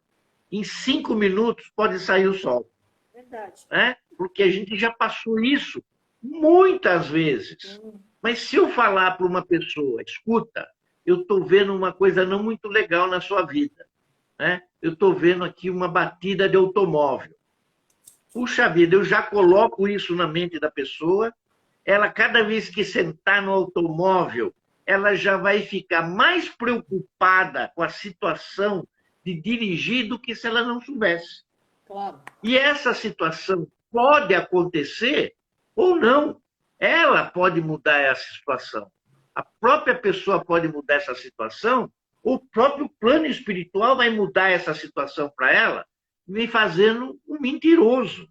em 5 minutos pode sair o sol. Verdade. Né? Porque a gente já passou isso muitas vezes. Mas se eu falar para uma pessoa, escuta, eu estou vendo uma coisa não muito legal na sua vida, né? Eu estou vendo aqui uma batida de automóvel. Puxa vida, eu já coloco isso na mente da pessoa, ela cada vez que sentar no automóvel, ela já vai ficar mais preocupada com a situação de dirigir do que se ela não soubesse. Claro. E essa situação pode acontecer ou não. Ela pode mudar essa situação. A própria pessoa pode mudar essa situação, ou o próprio plano espiritual vai mudar essa situação para ela, me fazendo um mentiroso.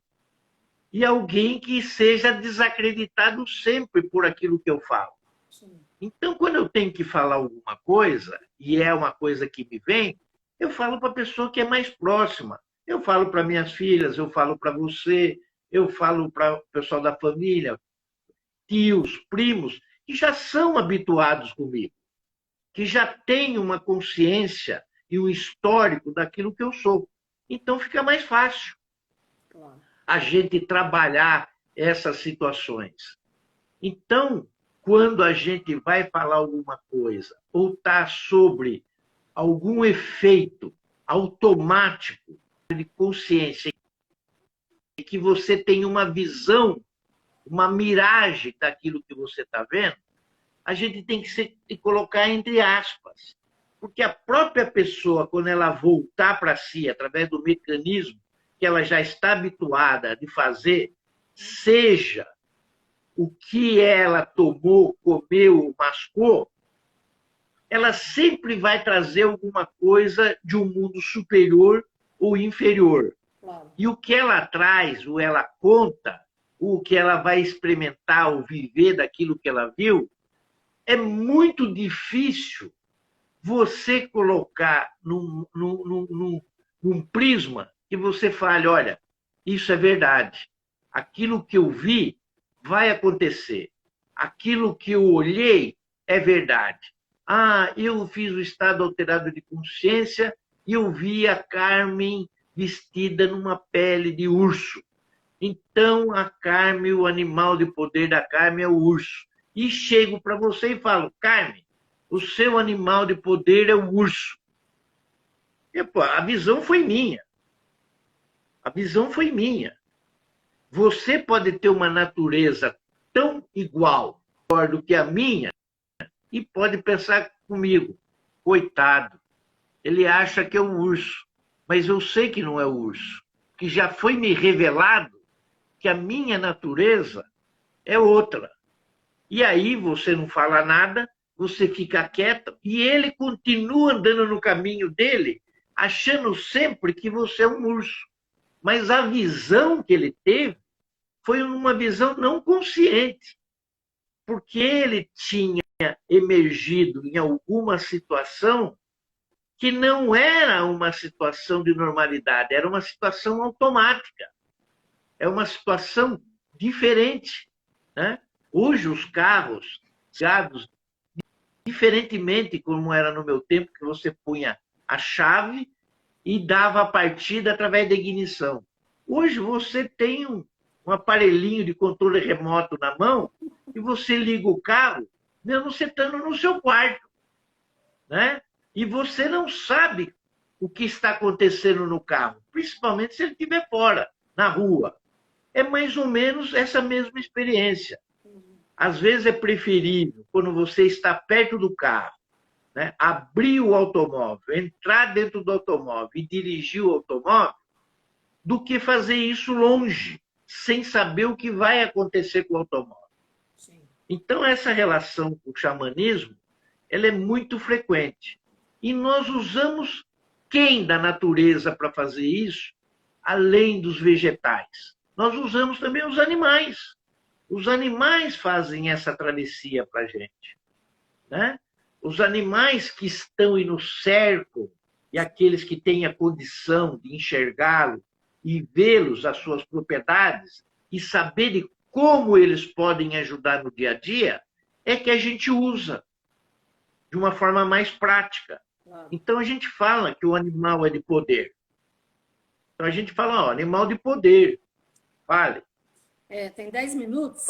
E alguém que seja desacreditado sempre por aquilo que eu falo. Sim. Então, quando eu tenho que falar alguma coisa, e é uma coisa que me vem, eu falo para a pessoa que é mais próxima. Eu falo para minhas filhas, eu falo para você, eu falo para o pessoal da família, tios, primos, que já são habituados comigo, que já têm uma consciência e um histórico daquilo que eu sou. Então fica mais fácil. a gente trabalhar essas situações. Então, quando a gente vai falar alguma coisa ou está sobre algum efeito automático de consciência, que você tem uma visão, uma miragem daquilo que você está vendo, a gente tem que colocar entre aspas. Porque a própria pessoa, quando ela voltar para si, através do mecanismo que ela já está habituada de fazer, seja o que ela tomou, comeu, mascou, ela sempre vai trazer alguma coisa de um mundo superior ou inferior. Claro. E o que ela traz, ou ela conta, o que ela vai experimentar ou viver daquilo que ela viu, é muito difícil você colocar num prisma que você fale, olha, isso é verdade. Aquilo que eu vi vai acontecer. Aquilo que eu olhei é verdade. Ah, eu fiz o estado alterado de consciência e eu vi a Carmen vestida numa pele de urso. Então, a Carmen, o animal de poder da Carmen é o urso. E chego para você e falo, Carmen, o seu animal de poder é o urso. E, pô, a visão foi minha. A visão foi minha. Você pode ter uma natureza tão igual do que a minha e pode pensar comigo, coitado, ele acha que é um urso, mas eu sei que não é o urso, que já foi me revelado que a minha natureza é outra. E aí você não fala nada, você fica quieto e ele continua andando no caminho dele, achando sempre que você é um urso. Mas a visão que ele teve foi uma visão não consciente, porque ele tinha emergido em alguma situação que não era uma situação de normalidade, era uma situação automática, é uma situação diferente, né? Hoje os carros ligados diferentemente como era no meu tempo, que você punha a chave e dava a partida através da ignição. Hoje você tem um aparelhinho de controle remoto na mão e você liga o carro, mesmo você estando no seu quarto, né? E você não sabe o que está acontecendo no carro, principalmente se ele estiver fora, na rua. É mais ou menos essa mesma experiência. Às vezes é preferível, quando você está perto do carro, né, abrir o automóvel, entrar dentro do automóvel e dirigir o automóvel, do que fazer isso longe, sem saber o que vai acontecer com o automóvel. Sim. Então, essa relação com o xamanismo, ela é muito frequente. E nós usamos quem da natureza para fazer isso, além dos vegetais? Nós usamos também os animais. Os animais fazem essa travessia para a gente, né? Os animais que estão e nos cercam, e aqueles que têm a condição de enxergá-lo e vê-los, as suas propriedades, e saber de como eles podem ajudar no dia a dia, é que a gente usa de uma forma mais prática. Então a gente fala que o animal é de poder. Então a gente fala, ó, animal de poder. Fale. Tem 10 minutos.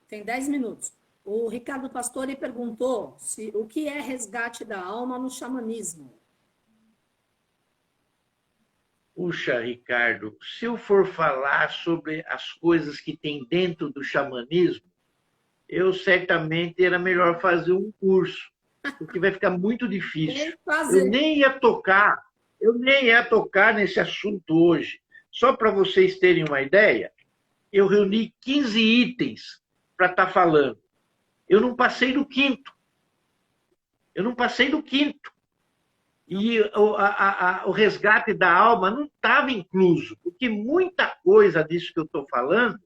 Tem 10 minutos. O Ricardo Pastore perguntou o que é resgate da alma no xamanismo. Puxa, Ricardo, se eu for falar sobre as coisas que tem dentro do xamanismo, eu certamente era melhor fazer um curso, porque vai ficar muito difícil. Eu nem ia tocar nesse assunto hoje. Só para vocês terem uma ideia, eu reuni 15 itens para estar falando. Eu não passei do quinto. E o resgate da alma não estava incluso, porque muita coisa disso que eu estou falando,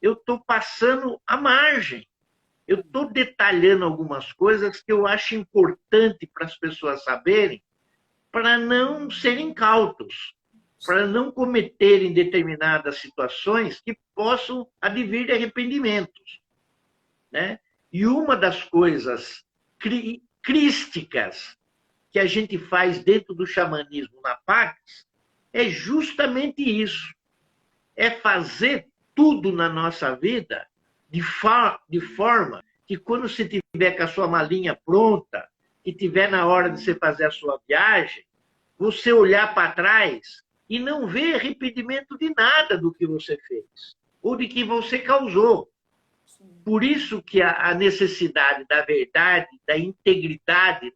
eu estou passando à margem. Eu estou detalhando algumas coisas que eu acho importante para as pessoas saberem, para não serem incautos, para não cometerem determinadas situações que possam advir de arrependimentos, né? E uma das coisas crísticas que a gente faz dentro do xamanismo na Pax é justamente isso. é fazer tudo na nossa vida de forma que quando você tiver com a sua malinha pronta, que tiver na hora de você fazer a sua viagem, você olhar para trás e não ver arrependimento de nada do que você fez ou de que você causou. Por isso que a necessidade da verdade, da integridade.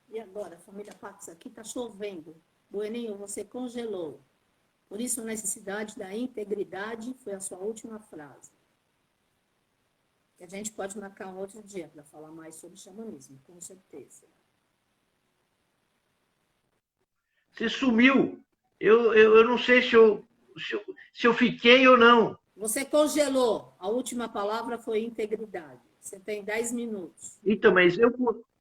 E agora, família Pax, aqui está chovendo. Bueninho, você congelou. Por isso, a necessidade da integridade foi a sua última frase. E a gente pode marcar um outro dia para falar mais sobre xamanismo, com certeza. Você sumiu. Eu não sei se eu fiquei ou não. Você congelou. A última palavra foi integridade. Você tem 10 minutos. Então, mas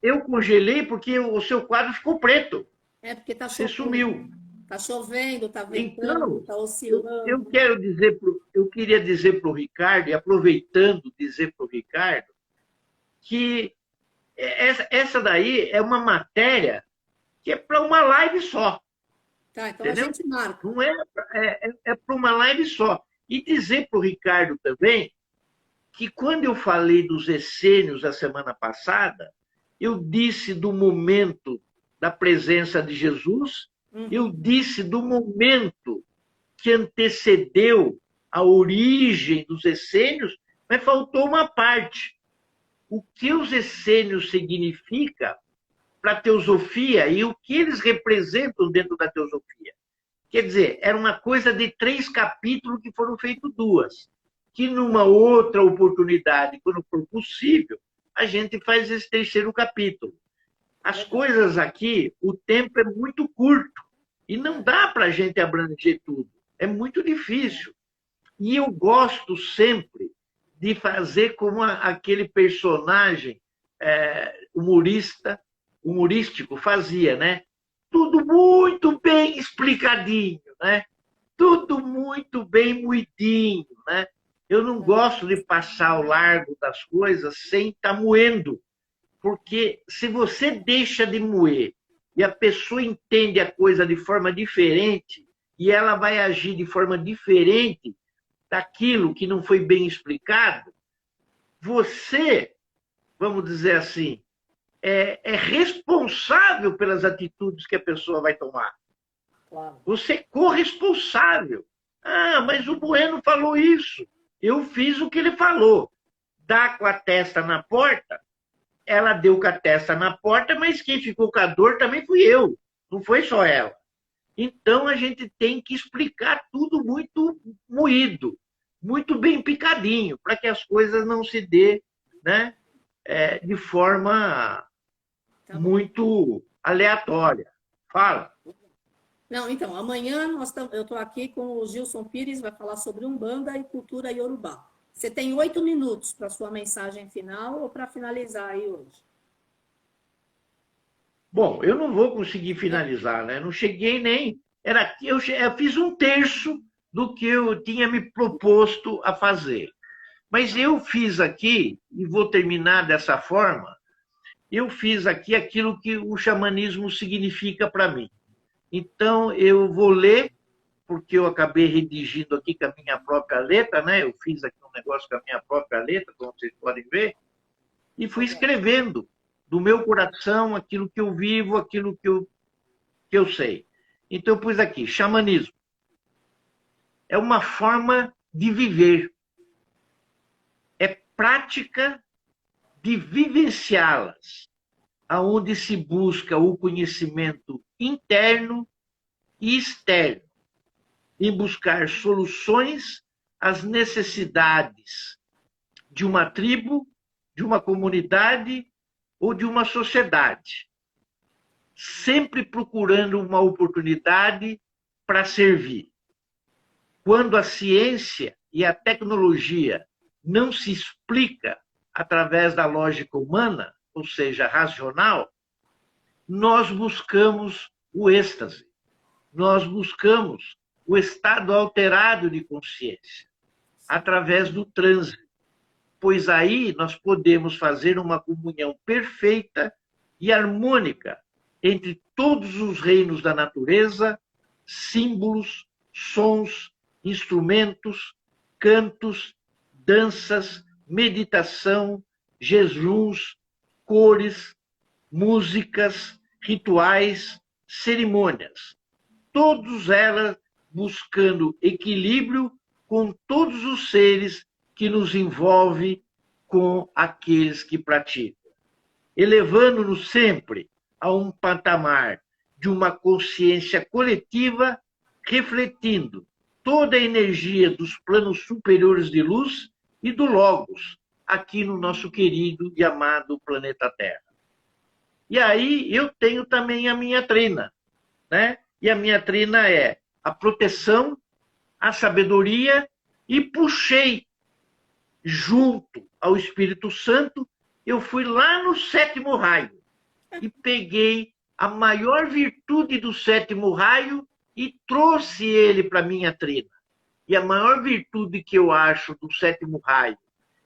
eu congelei porque o seu quadro ficou preto. É porque está Você chovendo. sumiu. Está chovendo, está ventando, Então, está oscilando. eu queria dizer para o Ricardo, e aproveitando dizer para o Ricardo, que essa daí é uma matéria que é para uma live só. Tá, então entendeu? a gente marca. Não é para uma live só. E dizer para o Ricardo também que quando eu falei dos essênios a semana passada, eu disse do momento da presença de Jesus, eu disse do momento que antecedeu a origem dos essênios, mas faltou uma parte. O que os essênios significa para a teosofia e o que eles representam dentro da teosofia. Quer dizer, era uma coisa de 3 capítulos que foram feitos 2. Que numa outra oportunidade, quando for possível, a gente faz esse 3º capítulo. As coisas aqui, o tempo é muito curto e não dá para a gente abranger tudo. É muito difícil. E eu gosto sempre de fazer como aquele personagem humorístico fazia, né? Tudo muito bem explicadinho, né? Tudo muito bem moidinho, né? Eu não gosto de passar ao largo das coisas sem estar moendo, porque se você deixa de moer e a pessoa entende a coisa de forma diferente e ela vai agir de forma diferente daquilo que não foi bem explicado, você, vamos dizer assim, é responsável pelas atitudes que a pessoa vai tomar. Claro. Você é corresponsável. Ah, mas o Bueno falou isso. Eu fiz o que ele falou. Dá com a testa na porta. Ela deu com a testa na porta, mas quem ficou com a dor também fui eu. Não foi só ela. Então, a gente tem que explicar tudo muito moído, muito bem picadinho, para que as coisas não se dê, né, de forma muito aleatória. Fala. Não, então, amanhã eu estou aqui com o Gilson Pires, vai falar sobre Umbanda e cultura iorubá. Você tem 8 minutos para sua mensagem final ou para finalizar aí hoje? Bom, eu não vou conseguir finalizar, né? Não cheguei nem... Eu fiz 1/3 do que eu tinha me proposto a fazer. Mas eu fiz aqui, e vou terminar dessa forma, eu fiz aqui aquilo que o xamanismo significa para mim. Então, eu vou ler, porque eu acabei redigindo aqui com a minha própria letra, né? Eu fiz aqui um negócio com a minha própria letra, como vocês podem ver, e fui escrevendo do meu coração aquilo que eu vivo, aquilo que eu sei. Então, eu pus aqui, xamanismo. É uma forma de viver. É prática de vivenciá-las, aonde se busca o conhecimento interno e externo, em buscar soluções às necessidades de uma tribo, de uma comunidade ou de uma sociedade, sempre procurando uma oportunidade para servir. Quando a ciência e a tecnologia não se explica através da lógica humana, ou seja, racional, nós buscamos o êxtase, nós buscamos o estado alterado de consciência, através do transe. pois aí nós podemos fazer uma comunhão perfeita e harmônica entre todos os reinos da natureza, símbolos, sons, instrumentos, cantos, danças, meditação, jejuns, cores, músicas, rituais, cerimônias. Todas elas buscando equilíbrio com todos os seres que nos envolve com aqueles que praticam, elevando-nos sempre a um patamar de uma consciência coletiva, refletindo toda a energia dos planos superiores de luz e do Logos, aqui no nosso querido e amado planeta Terra. E aí eu tenho também a minha trina, né? E a minha trina é a proteção, a sabedoria, e puxei junto ao Espírito Santo, eu fui lá no 7º raio e peguei a maior virtude do 7º raio e trouxe ele para a minha trina. E a maior virtude que eu acho do 7º raio,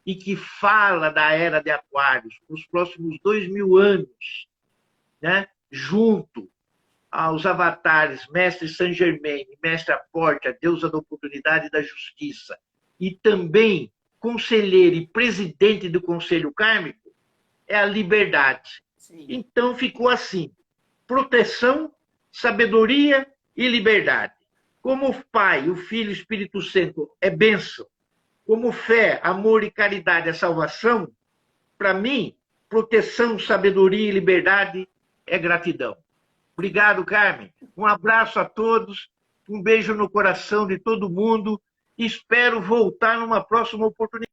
e que fala da era de Aquários, nos próximos 2000 anos, né, junto aos avatares Mestre Saint Germain, Mestre Aporte, a deusa da oportunidade e da justiça, e também conselheiro e presidente do Conselho Kármico, é a liberdade. Sim. Então ficou assim: proteção, sabedoria e liberdade. Como o Pai, o Filho e o Espírito Santo é bênção, como fé, amor e caridade é salvação, para mim, proteção, sabedoria e liberdade é gratidão. Obrigado, Carmen. Um abraço a todos, um beijo no coração de todo mundo. Espero voltar numa próxima oportunidade.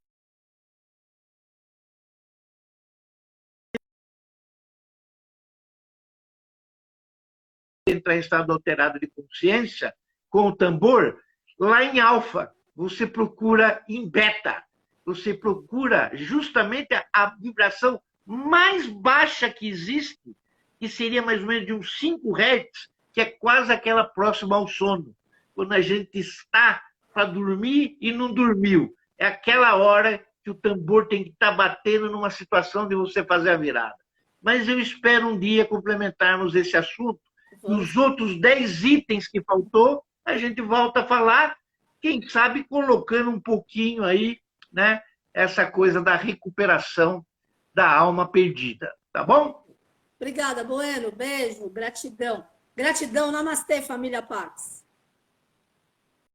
Entrar em estado alterado de consciência com o tambor, lá em alfa, você procura em beta. Você procura justamente a vibração mais baixa que existe, que seria mais ou menos de uns 5 Hz, que é quase aquela próxima ao sono. Quando a gente está para dormir e não dormiu. É aquela hora que o tambor tem que estar batendo numa situação de você fazer a virada. Mas eu espero um dia complementarmos esse assunto. Os outros 10 itens que faltou, a gente volta a falar, quem sabe colocando um pouquinho aí, né, essa coisa da recuperação da alma perdida. Tá bom? Obrigada, Bueno. Beijo, gratidão. Gratidão, namastê, família Pax.